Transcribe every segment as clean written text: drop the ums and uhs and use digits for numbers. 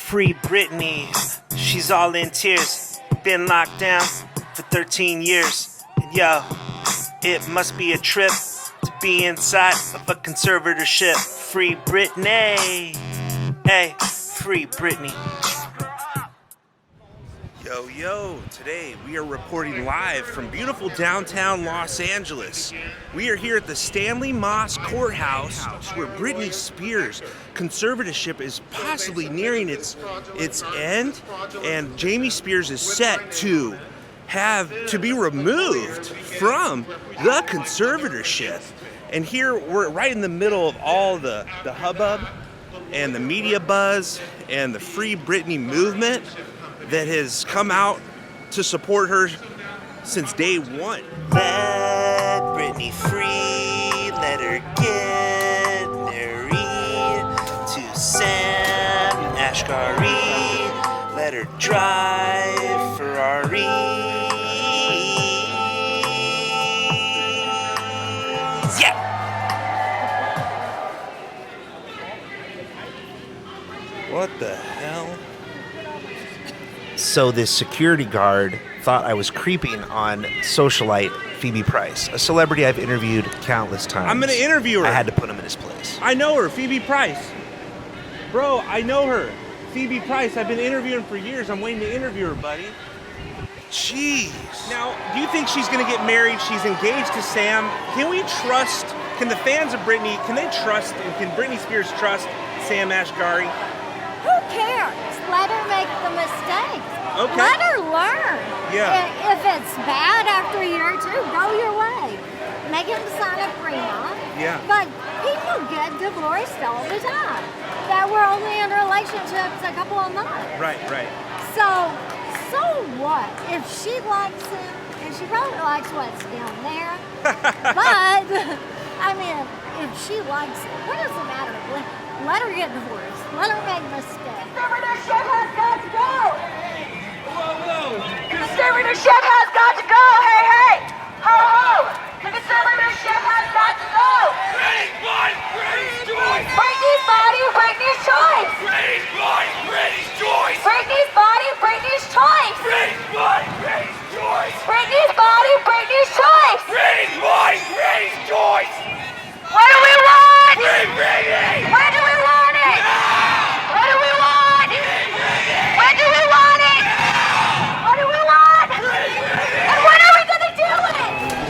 Free Britney, she's all in tears. Been locked down for 13 years. And yo, it must be a trip to be inside of a conservatorship. Free Britney. Hey, free Britney. Yo, today we are reporting live from beautiful downtown Los Angeles. We are here at the Stanley Mosk Courthouse where Britney Spears' conservatorship is possibly nearing its end, and Jamie Spears is set to be removed from the conservatorship. And here we're right in the middle of all the hubbub and the media buzz and the Free Britney movement that has come out to support her since day one. Let Britney free, let her get married to Sam Ashgari, let her drive Ferrari. Yeah! What the hell? So this security guard thought I was creeping on socialite Phoebe Price, a celebrity I've interviewed countless times. I'm going to interview her. I had to put him in his place. I know her, Phoebe Price. Bro, I know her. Phoebe Price, I've been interviewing for years. I'm waiting to interview her, buddy. Jeez. Now, do you think she's going to get married? She's engaged to Sam. Can the fans of Britney, can Britney Spears trust Sam Ashgari? Who cares? Let her make the mistakes. Okay. Let her learn. Yeah. If it's bad after a year or two, go your way. Make him sign a prenup. Yeah. But people get divorced all the time that were only in relationships a couple of months. Right. So what? If she likes him, and she probably likes what's down there, but, I mean, if she likes it, what does it matter? Let her get divorced. Let her make mistakes. Conservatorship has got to go! Whoa! Conservatorship has got to go! Hey! Ho! Conservatorship has got to go! Britney's body, Britney's choice! Britney's body, Britney's choice! Britney's body, Britney's choice! Britney's body, Britney's choice! Britney's body, Britney's choice! Britney's body, Britney's choice! Britney's body, Britney's choice! What do we want? Free Britney! When do we want it? Now! What do we want? Free Britney! When do we want it? Now! What do we want? Free Britney! And when are we gonna do it?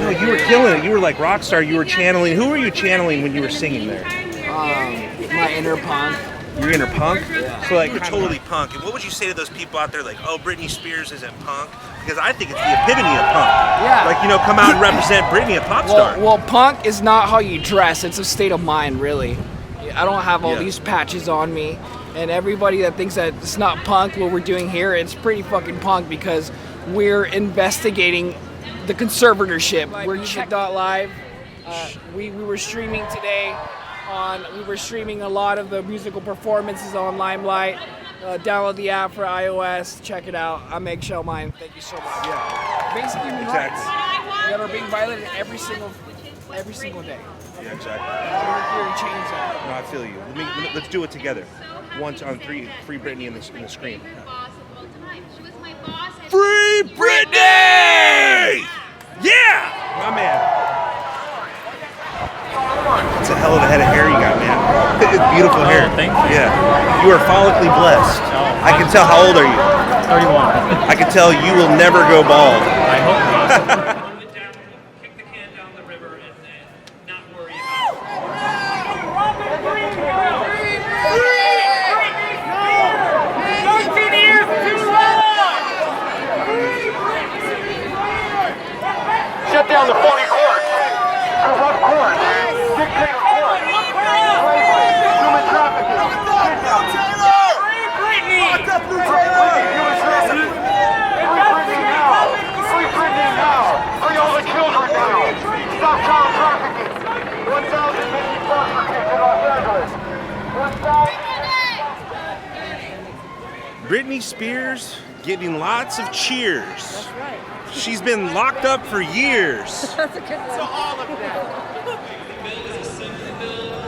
No, you were killing it. You were like rock star. You were channeling. Who were you channeling when you were singing there? My inner punk. Your inner punk? Yeah. So like, You're totally punk. And what would you say to those people out there like, oh, Britney Spears isn't punk? Because I think it's the epitome of punk. Yeah. Like, come out and represent Britney, a pop star. Well, punk is not how you dress. It's a state of mind, really. I don't have all Yeah. these patches on me. And everybody that thinks that it's not punk, what we're doing here, it's pretty fucking punk because we're investigating the conservatorship. We're Check.live. We were streaming today. We were streaming a lot of the musical performances on Limelight. Download the app for iOS. Check it out. I'm Eggshell Mine. Thank you so much. Yeah. Basic human Exactly. rights that are being violated every single day. Yeah, exactly. We're here to change that. No, I feel you. Let's do it together. 1, 2, 3. Free Britney in the screen. Free Britney! Yeah! My man. It's a hell of a head of hair you got, man. It's beautiful hair. Thank you. Yeah. You are follically blessed. I can tell. How old are you? 31. I can tell you will never go bald. I hope not. Kick the can down the river and not worry about Shut down the phony court! Corrupt court! Dictator court! Human trafficking! Free Britney! Free Britney now! Free all the children now! Stop child trafficking! 1,000 missing foster kids in Los Angeles! 1,000... Britney Spears getting lots of cheers. That's right. She's been locked up for years. That's a good one. So all of that.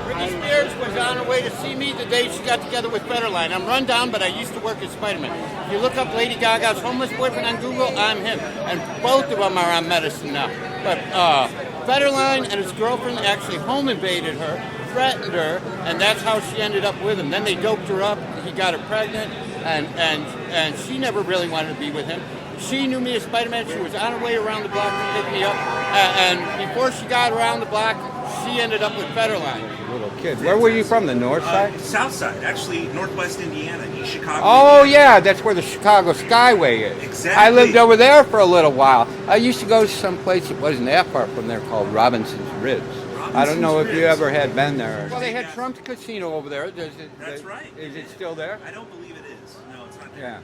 Britney Spears was on her way to see me the day she got together with Federline. I'm run down, but I used to work as Spider-Man. If you look up Lady Gaga's homeless boyfriend on Google, I'm him. And both of them are on medicine now. But Federline and his girlfriend actually home invaded her, threatened her, and that's how she ended up with him. Then they doped her up. He got her pregnant, and she never really wanted to be with him. She knew me as Spider-Man. She was on her way around the block to pick me up, and before she got around the block, she ended up with Federline. Little kid. Where were you from? The north side? South side, actually, northwest Indiana, East Chicago. Oh, yeah, that's where the Chicago Skyway is. Exactly. I lived over there for a little while. I used to go to some place that wasn't that far from there called Robinson's Ribs. I don't know if you ever had been there. Well, they had Trump's Casino over there. That's right. Is it still there? I don't believe it is. No, it's not there. Yeah,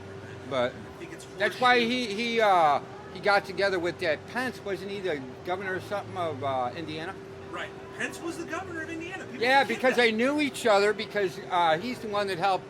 but I think it's that's why he got together with that Pence. Wasn't he the governor or something of Indiana? Right. Pence was the governor of Indiana. People Yeah, forget because that. they knew each other because he's the one that helped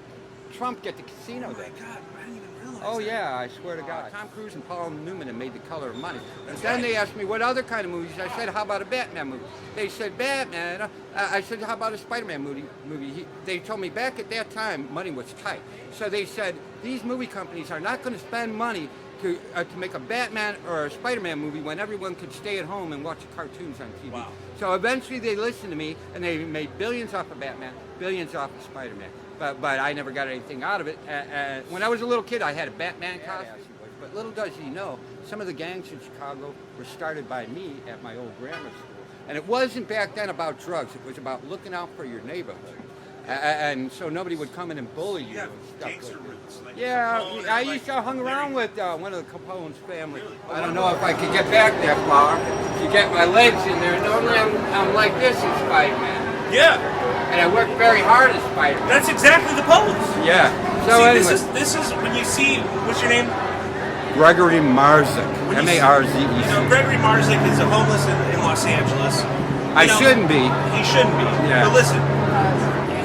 Trump get the casino Oh there. my God, I didn't even realize Oh that. yeah, I swear to God. Tom Cruise and Paul Newman have made The Color of Money. And then they asked me what other kind of movies. I said, how about a Batman movie? They said, Batman. I said, how about a Spider-Man movie? They told me back at that time, money was tight. So they said, these movie companies are not going to spend money to make a Batman or a Spider-Man movie when everyone could stay at home and watch cartoons on TV. Wow. So eventually they listened to me, and they made billions off of Batman, billions off of Spider-Man. But I never got anything out of it. When I was a little kid, I had a Batman costume. But little does he know, some of the gangs in Chicago were started by me at my old grammar school. And it wasn't back then about drugs. It was about looking out for your neighborhood. And so nobody would come in and bully you. Yeah, And stuff gangster like that. roots. Like Yeah, Capone I and, used like, to hung around Larry. with one of the Capone's family. I don't know if I could get back that far. To get my legs in there. Normally I'm like this as Spider-Man. Yeah, And I work very hard as Spider-Man. that's exactly the pose. Yeah. So See, anyway, this is when you see, what's your name? Gregory Marzik. When you see- M-A-R-Z-E-C. You know, Gregory Marzik is a homeless in Los Angeles. I You know, shouldn't be. He shouldn't be. Yeah. But listen,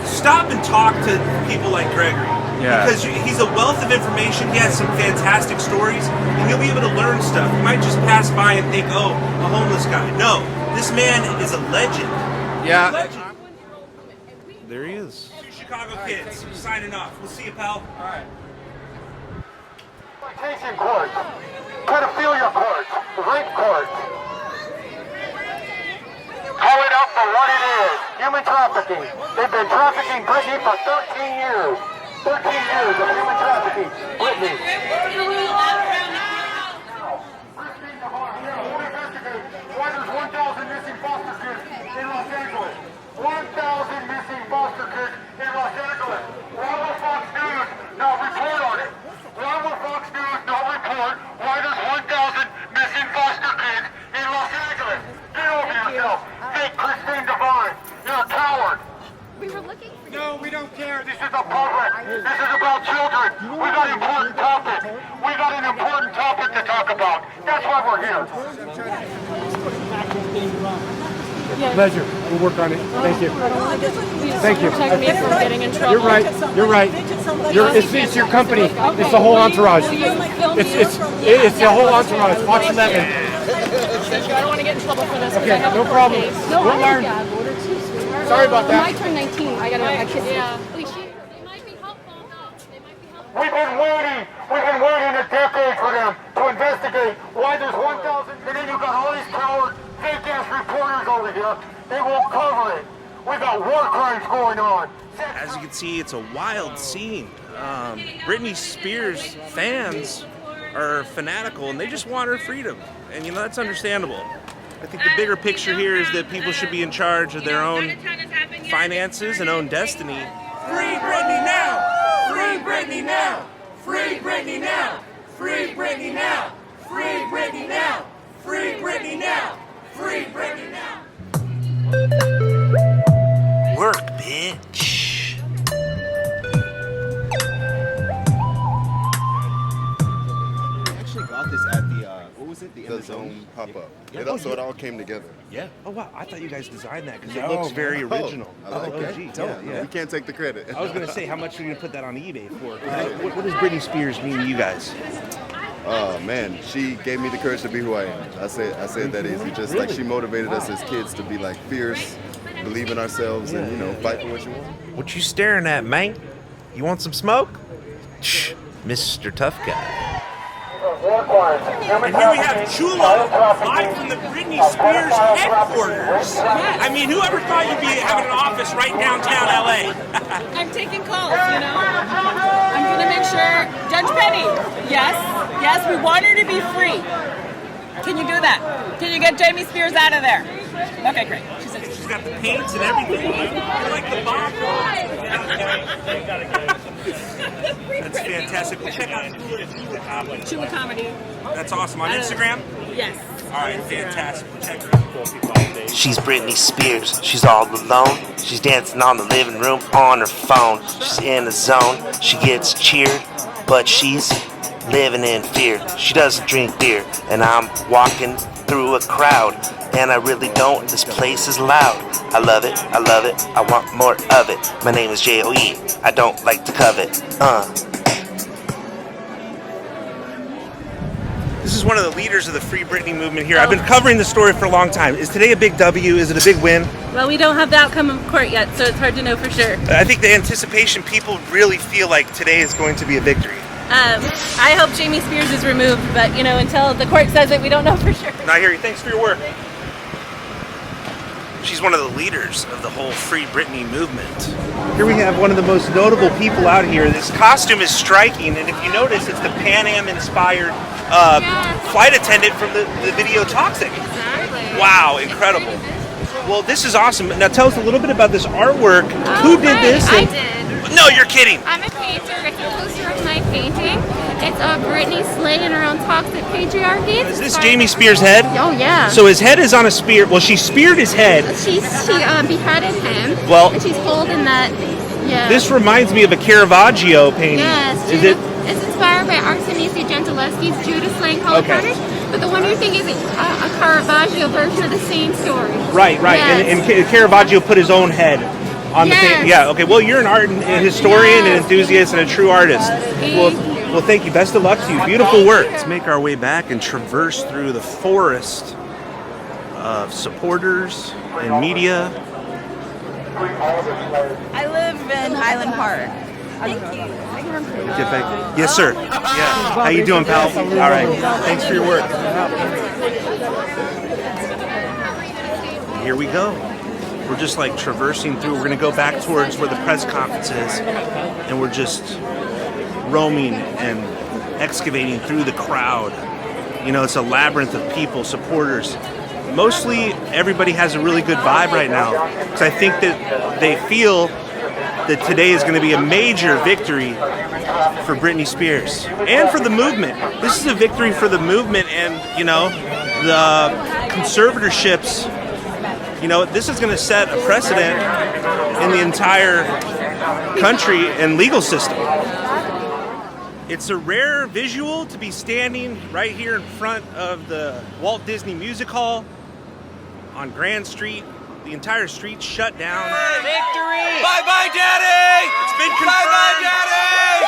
stop and talk to people like Gregory. Yeah. Because he's a wealth of information. He has some fantastic stories, and you'll be able to learn stuff. You might just pass by and think, oh, a homeless guy. No, this man is a legend. Yeah. Legend. There he is. Two Chicago kids signing off. We'll see you, pal. All right. Exploitation courts, pedophilia courts, rape courts. Call it out for what it is, human trafficking. They've been trafficking Britney for 13 years. 13 years of human trafficking. Britney. Why there's 1,000 missing foster kids in Los Angeles? 1,000 missing foster kids in Los Angeles. Why will Fox News not report on it? Why will Fox News not report why there's 1,000 missing foster kids in Los Angeles? Get over yourself. Fake Christine Devine. You're a coward. We were looking for No, we don't care. This is a public. This is about children. We got important topics. We got an important topic to talk about. That's why we're here. Pleasure. We'll work on it. Thank you. Thank you. Protect me from getting in trouble. You're right. You're right. It's your company. It's the whole entourage. It's the whole entourage. Fox 11. I don't want to get in trouble for this. Okay, no problem. No, We'll learn. Sorry about that. I turned 19. I gotta have my kids. Yeah. They might be helpful, though. They might be helpful. We've been waiting. We've been waiting a decade for them to investigate why there's 1,000. And then you got all these coward, fake-ass reporters over here. They won't cover it. We got war crimes going on. As you can see, it's a wild scene. Britney Spears fans are fanatical, and they just want her freedom. And, you know, that's understandable. I think the bigger picture here is that people should be in charge of their own finances and own destiny. Free Britney now! Free Britney now! Free Britney now! Free Britney now! Free Britney now! Free Britney now! Free Britney now! Work, bitch! Actually got this at the what was it? The Zone pop-up. Yeah. So it all came together. Yeah. Oh wow! I thought you guys designed that because it looks very original. I like oh, that. gee, We can't take the credit. I was gonna say, how much are you gonna put that on eBay for? What does Britney Spears mean to you guys? Oh man, she gave me the courage to be who I am. I say it that easy. Just like she motivated us as kids to be like fierce, believe in ourselves, and fight for what you want. What you staring at, man? You want some smoke? Shh, Mr. Tough Guy. And here we have Chulo, live from the Britney Spears headquarters. I mean, whoever thought you'd be having an office right downtown LA? I'm taking calls, you know? I'm going to make sure. Judge Penny, yes, we want her to be free. Can you do that? Can you get Jamie Spears out of there? Okay, great. She's got the paints and everything. You're like the bomb. That's fantastic. Well, check out Chula Comedy. That's awesome. On Instagram? Yes. All right, fantastic. Check her out. She's Britney Spears. She's all alone. She's dancing on the living room on her phone. She's in the zone. She gets cheered, but she's living in fear. She doesn't drink beer, and I'm walking through a crowd, and I really don't. This place is loud. I love it. I love it. I want more of it. My name is J-O-E. I don't like to covet. This is one of the leaders of the Free Britney movement here. I've been covering the story for a long time. Is today a big W? Is it a big win? Well, we don't have the outcome of court yet, so it's hard to know for sure. I think the anticipation, people really feel like today is going to be a victory. I hope Jamie Spears is removed, but you know, until the court says it, we don't know for sure. I hear you. Thanks for your work. She's one of the leaders of the whole Free Britney movement. Here we have one of the most notable people out here. This costume is striking, and if you notice, it's the Pan Am inspired flight attendant from the video Toxic. Exactly. Wow, incredible. Well, this is awesome. Now tell us a little bit about this artwork. Who did this? I did. No, you're kidding. I'm a painter. It's a poster of my painting. It's Britney slaying her own toxic patriarchy. Is this Jamie Spears' head? Oh, yeah. So his head is on a spear. Well, she speared his head. She beheaded him. Well, and she's holding that. Yeah. This reminds me of a Caravaggio painting. Yes. Is it? It's inspired by Artemisia Gentileschi's Judas slaying Holocaust. But the wonderful thing is a Caravaggio version of the same story. Right. Yes. And Caravaggio put his own head on the painting. Yeah. Okay. Well, you're an art historian and enthusiast and a true artist. Well, thank you. Best of luck to you. Beautiful work. Let's make our way back and traverse through the forest of supporters and media. I live in Highland Park. Thank you. Get back. Yes, sir. Yeah. How you doing, pal? All right. Thanks for your work. Here we go. We're just like traversing through. We're going to go back towards where the press conference is, and we're just roaming and excavating through the crowd. You know, it's a labyrinth of people, supporters. Mostly everybody has a really good vibe right now, because I think that they feel that today is going to be a major victory for Britney Spears and for the movement. This is a victory for the movement, and you know, the conservatorships. You know, this is going to set a precedent in the entire country and legal system. It's a rare visual to be standing right here in front of the Walt Disney Music Hall on Grand Street. The entire street's shut down. Victory! Bye-bye, Daddy! It's been confirmed. Bye-bye, Daddy!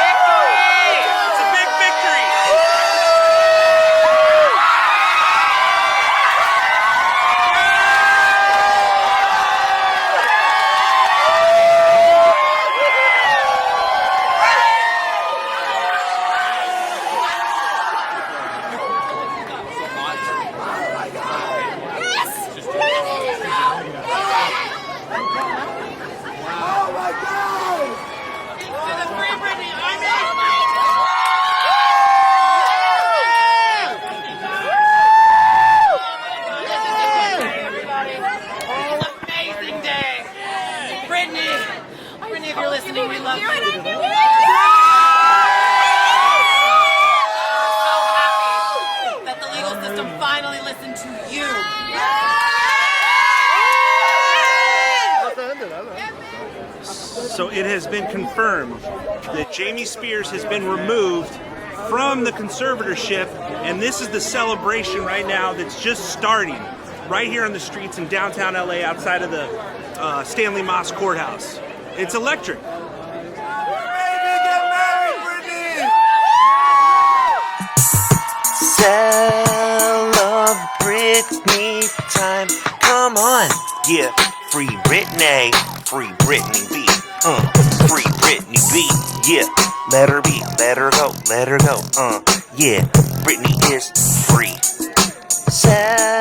Victory! It's a big victory! Britney, if you're listening, we love you. So happy that the legal system finally listened to you. So it has been confirmed that Jamie Spears has been removed from the conservatorship, and this is the celebration right now that's just starting right here on the streets in downtown LA outside of the Stanley Mosk Courthouse. It's electric. Celebrate me time. Come on. Yeah, free Britney. Free Britney beat. be. Yeah, let her be, let her go, let her go. Yeah, Britney is free. Celebrate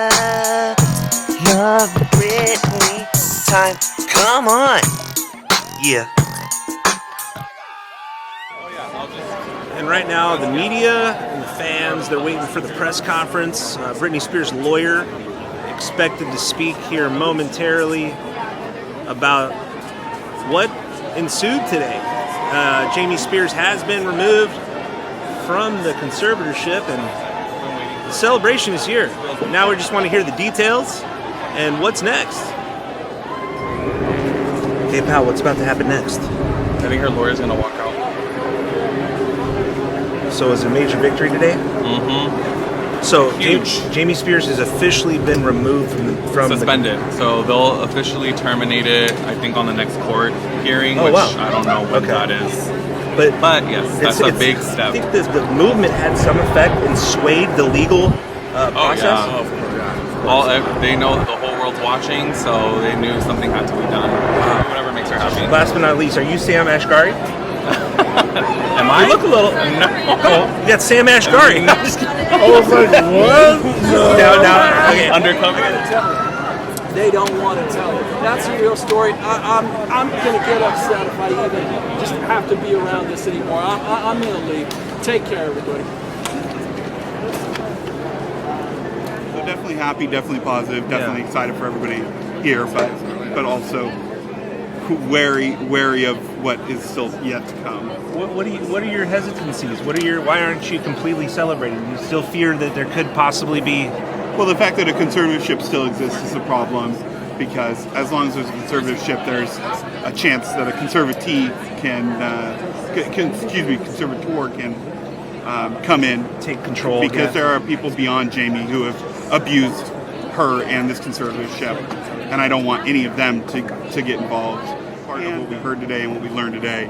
Britney time. Come on. Yeah. And right now, the media and the fans, they're waiting for the press conference. Britney Spears' lawyer expected to speak here momentarily about what ensued today. Jamie Spears has been removed from the conservatorship, and the celebration is here. Now we just want to hear the details and what's next. Hey, pal, what's about to happen next? I think her lawyer's going to walk out. So is it a major victory today? Mm-hmm. So Huge. Jamie Spears has officially been removed from suspended. So they'll officially terminate it, I think, on the next court hearing, which I don't know when that is. But yes, that's a big step. I think the movement had some effect and swayed the legal process. They know the whole world's watching, so they knew something had to be done. Whatever makes her happy. Last but not least, are you Sam Ashgari? Am I? You look a little. No. Oh, you got Sam Ashgari. I'm just kidding. I was like, what? No. Okay. Undercover. They don't want to tell it. That's a real story. I'm gonna get upset if I even just have to be around this anymore. I'm gonna leave. Take care, everybody. So definitely happy, definitely positive, definitely excited for everybody here, but also wary of what is still yet to come. What are your hesitancies? Why aren't you completely celebrating? Do you still fear that there could possibly be? Well, the fact that a conservatorship still exists is a problem, because as long as there's a conservatorship, there's a chance that a conservator can come in, take control, because there are people beyond Jamie who have abused her and this conservatorship, and I don't want any of them to get involved. Part of what we heard today and what we learned today,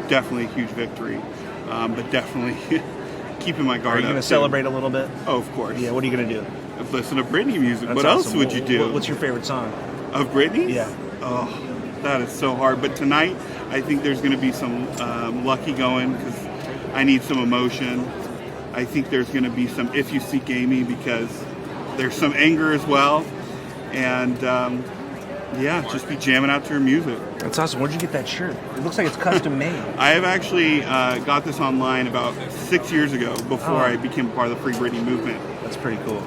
definitely a huge victory, but definitely keeping my guard up. Are you going to celebrate a little bit? Oh, of course. Yeah, what are you going to do? Listen to Britney music. That's what awesome. else would you do? What's your favorite song? Of Britney? Yeah. Oh, that is so hard. But tonight, I think there's going to be some lucky going, because I need some emotion. I think there's going to be some If You Seek Amy, because there's some anger as well. And just be jamming out to her music. That's awesome. Where'd you get that shirt? It looks like it's custom made. I have actually got this online about 6 years ago, before I became part of the Free Britney Movement. That's pretty cool.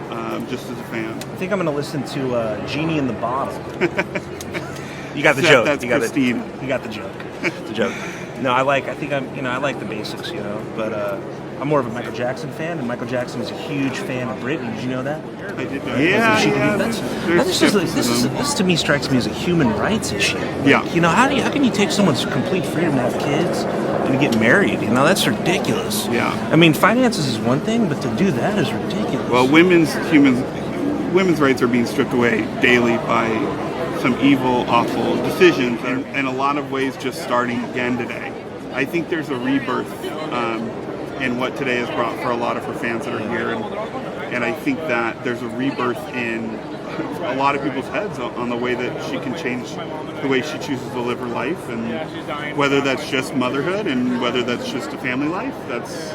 Just as a fan. I think I'm going to listen to Genie in the Bottle. You got the Except joke. That's you got Christine. You got the joke. The joke. No, I like the basics, but I'm more of a Michael Jackson fan, and Michael Jackson is a huge fan of Britney. Did you know that? I did know. This to me strikes me as a human rights issue. How can you take someone's complete freedom to have kids and to get married? That's ridiculous. Yeah. I mean, finances is one thing, but to do that is ridiculous. Well, women's rights are being stripped away daily by some evil, awful decisions, and in a lot of ways just starting again today. I think there's a rebirth in what today has brought for a lot of her fans that are here, and I think that there's a rebirth in a lot of people's heads on the way that she can change the way she chooses to live her life, and whether that's just motherhood and whether that's just a family life, that's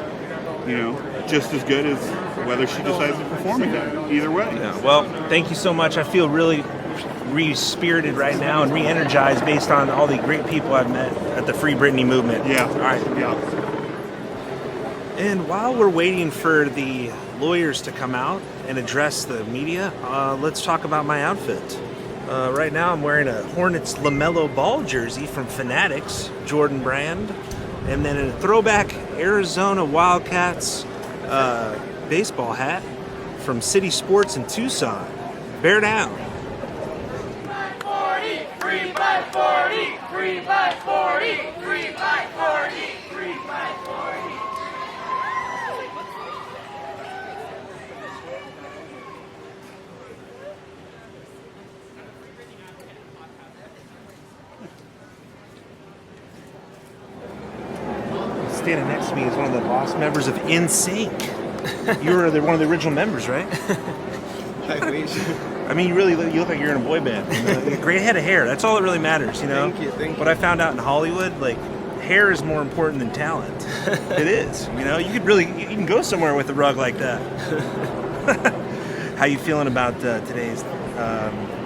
just as good as whether she decides to perform again. Either way. Yeah. Well, thank you so much. I feel really re-spirited right now and re-energized based on all the great people I've met at the Free Britney Movement. Yeah. All right. Yeah. And while we're waiting for the lawyers to come out and address the media, let's talk about my outfit. Right now I'm wearing a Hornets LaMelo Ball jersey from Fanatics, Jordan brand, and then a throwback Arizona Wildcats baseball hat from City Sports in Tucson. Bear down. 3 by 40, 3 by 40, 3 by 40, 3 by 40. Standing next to me is one of the lost members of NSYNC. You were one of the original members, right? I wish. I mean, you look like you're in a boy band. Great head of hair. That's all that really matters, Thank you. What I found out in Hollywood, like, hair is more important than talent. It is. You know, you can go somewhere with a rug like that. How you feeling about today's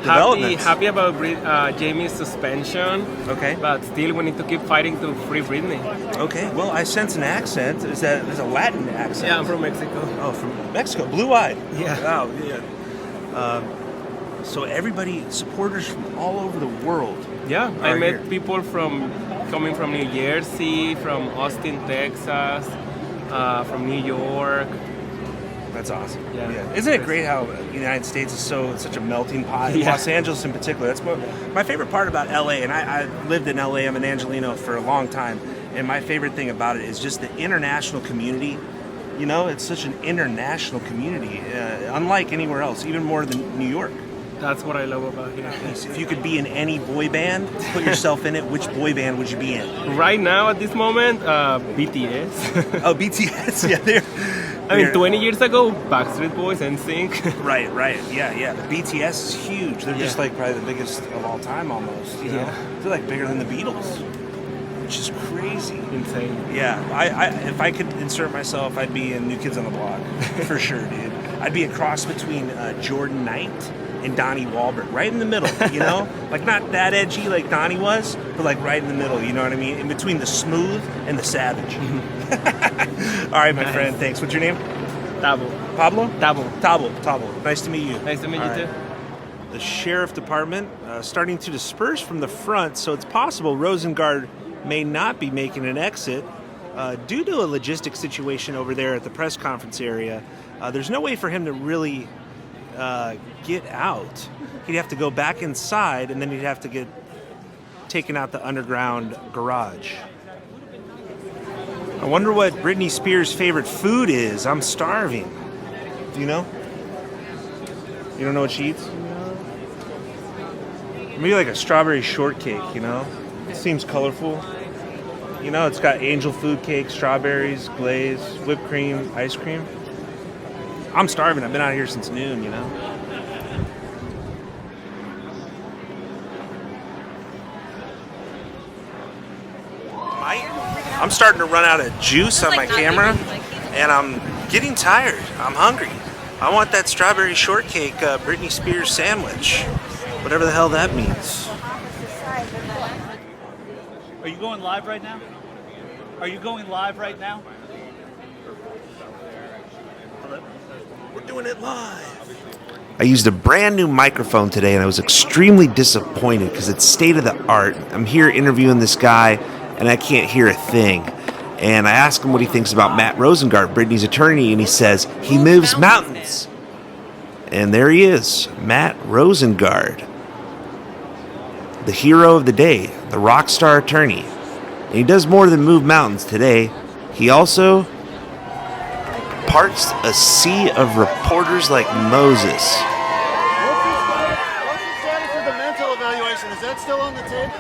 developments? Happy about Jamie's suspension. Okay. But still, we need to keep fighting to free Britney. Okay. Well, I sense an accent. Is that a Latin accent? Yeah, I'm from Mexico. Oh, from Mexico. Blue-eyed. Yeah. Wow. Yeah. So everybody, supporters from all over the world. Yeah, I met people coming from New Jersey, from Austin, Texas, from New York. That's awesome. Yeah. Isn't it great how the United States is such a melting pot? Yeah. Los Angeles in particular. That's my favorite part about LA, and I lived in LA. I'm an Angelino for a long time, and my favorite thing about it is just the international community. You know, it's such an international community, unlike anywhere else, even more than New York. That's what I love about here. If you could be in any boy band, put yourself in it, which boy band would you be in? Right now, at this moment, BTS. Oh, BTS, yeah. I mean, 20 years ago, Backstreet Boys, NSYNC. Right, yeah. The BTS is huge. They're just like probably the biggest of all time almost. You know? They're like bigger than the Beatles, which is crazy. Insane. Yeah, I if I could insert myself, I'd be in New Kids on the Block, for sure, dude. I'd be a cross between Jordan Knight and Donnie Wahlberg, right in the middle, you know? Like not that edgy like Donnie was, but like right in the middle, you know what I mean? In between the smooth and the savage. All right, my friend, thanks. What's your name? Tabo. Pablo? Tabo. Nice to meet you. Nice to meet you too. The sheriff department starting to disperse from the front, so it's possible Rosengart may not be making an exit due to a logistic situation over there at the press conference area. There's no way for him to really get out. He'd have to go back inside, and then he'd have to get taken out the underground garage. I wonder what Britney Spears' favorite food is. I'm starving. Do you know? You don't know what she eats? Maybe like a strawberry shortcake, you know? It seems colorful. You know, it's got angel food cake, strawberries, glaze, whipped cream, ice cream. I'm starving. I've been out here since noon, you know? I'm starting to run out of juice on my camera, and I'm getting tired. I'm hungry. I want that strawberry shortcake Britney Spears sandwich, whatever the hell that means. Are you going live right now? Are you going live right now? We're doing it live. I used a brand new microphone today, and I was extremely disappointed because it's state of the art. I'm here interviewing this guy, and I can't hear a thing. And I asked him what he thinks about Mat Rosengart, Britney's attorney, and he says he moves mountains. And there he is, Mat Rosengart, the hero of the day, the rock star attorney. And he does more than move mountains today. He also parts a sea of reporters like Moses. What's the status of the mental evaluation? Is that still on the table?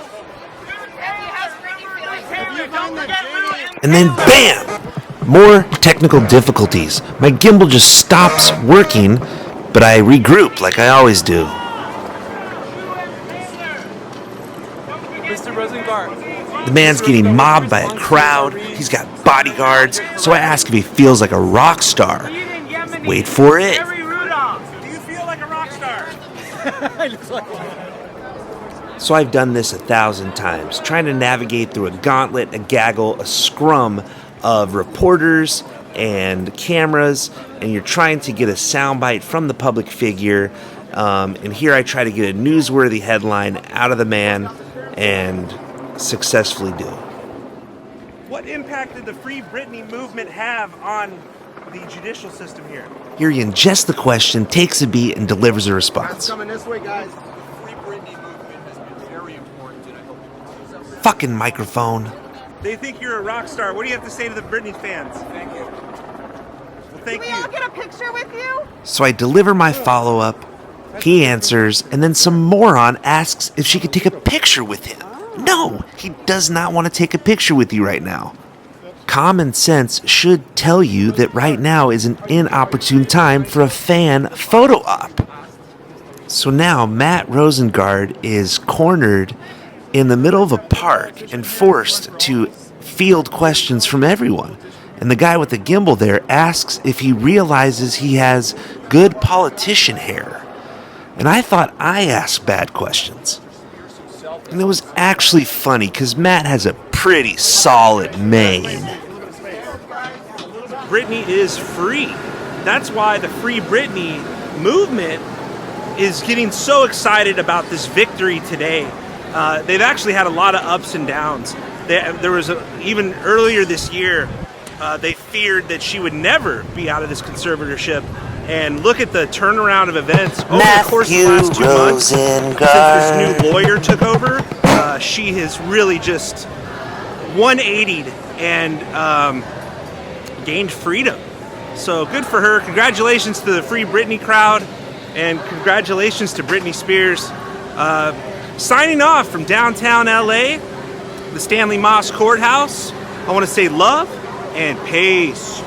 And then BAM! More technical difficulties. My gimbal just stops working, but I regroup like I always do. Mr. Rosengart. The man's getting mobbed by a crowd. He's got bodyguards, so I ask if he feels like a rock star. Wait for it. Do you feel like a rock star? So I've done this 1,000 times, trying to navigate through a gauntlet, a gaggle, a scrum of reporters and cameras, and you're trying to get a soundbite from the public figure. And here I try to get a newsworthy headline out of the man and successfully do. What impact did the Free Britney movement have on the judicial system here? Here he ingests the question, takes a beat, and delivers a response. Coming this way, guys. Fucking microphone. They think you're a rock star. What do you have to say to the Britney fans? Thank you. Well, thank you. Can we all get a picture with you? So I deliver my follow-up. He answers, and then some moron asks if she could take a picture with him. No, he does not want to take a picture with you right now. Common sense should tell you that right now is an inopportune time for a fan photo op. So now Mat Rosengart is cornered in the middle of a park and forced to field questions from everyone. And the guy with the gimbal there asks if he realizes he has good politician hair. And I thought I asked bad questions. And it was actually funny because Matt has a pretty solid mane. Britney is free. That's why the Free Britney movement is getting so excited about this victory today. They've actually had a lot of ups and downs. There was even earlier this year, they feared that she would never be out of this conservatorship. And look at the turnaround of events over the course of the last 2 months. Since this new lawyer took over, she has really just 180'd and gained freedom. So good for her. Congratulations to the Free Britney crowd, and congratulations to Britney Spears. Signing off from downtown LA, the Stanley Mosk Courthouse, I want to say love and peace.